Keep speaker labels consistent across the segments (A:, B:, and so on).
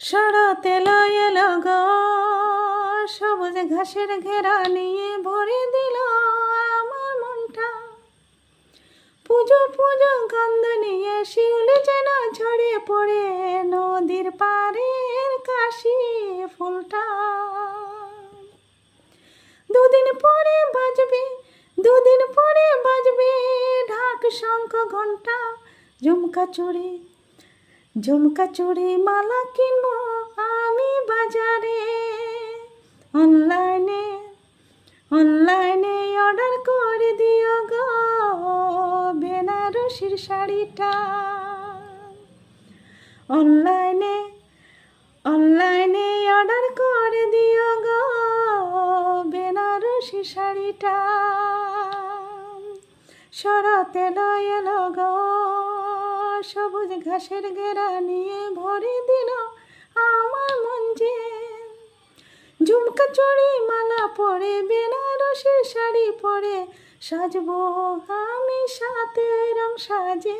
A: শরতে এলো গো সবুজ ঘাসের ঘেরা নিয়ে ভরে দিল আমার মনটা। পুজো পুজো গন্ধ নিয়ে শিউলি যেন ঝরে পড়ে নদীর পাড়ের কাশি ফুলটা। দুদিন পরে বাজবে ঢাক শঙ্খ ঘণ্টা। ঝুমকা চুড়ি মালা কিনবো আমি বাজারে। অনলাইনে অর্ডার করে দিও গো বেনারসির শাড়িটা। অনলাইনে অর্ডার করে দিও গো বেনারসি শাড়িটা। শরতে এলো গো সবুজ ঘাসের ঘেরা নিয়ে ভরে দিল আমার মন যে। ঝুমকা চুড়ি মালা পরে বেনারসির শাড়ি পরে সাজবো আমি সাথে রং সাজে।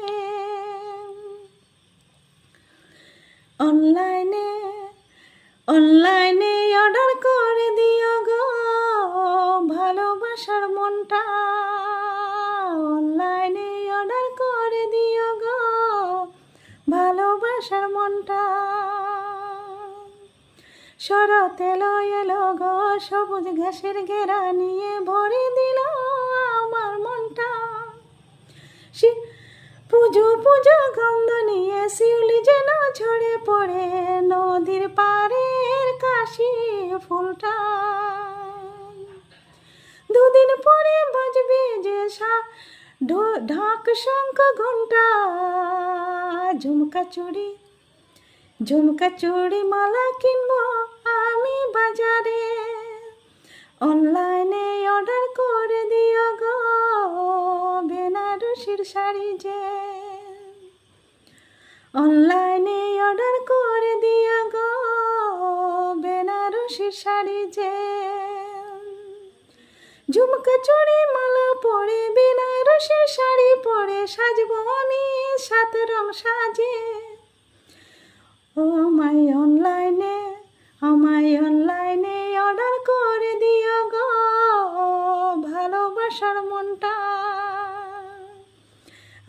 A: অনলাইনে অর্ডার করে দিও গো ভালোবাসার মনটা। অনলাইনে অর্ডার করে দিও গো ভালোবাসার মনটা। শরতে এলো গো সবুজ ঘাসের ঘেরা নিয়ে ভরে দিল আমার মনটা। পুজো গন্ধ নিয়ে শিউলি যেন ঝরে পড়ে নদীর পাড়ের কাশি ফুলটা। দুদিন পরে বাজবে যে ঢাক শঙ্খ ঘণ্টা। ঝুমকা চুড়ি মালা কিনবো আমি বাজারে। অনলাইনে অর্ডার করে দিও গো বেনারসির শাড়ি যে। অনলাইনে অর্ডার করে দিও গো বেনারসির শাড়ি যে। ঝুমকা চুড়ি মালা পরে বেনারসির শাড়ি পরে সাজবো আমি সাত রং সাজে। আমায় অনলাইনে অর্ডার করে দিও গো ভালোবাসার মনটা।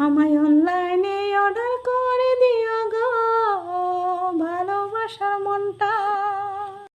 A: আমায় অনলাইনে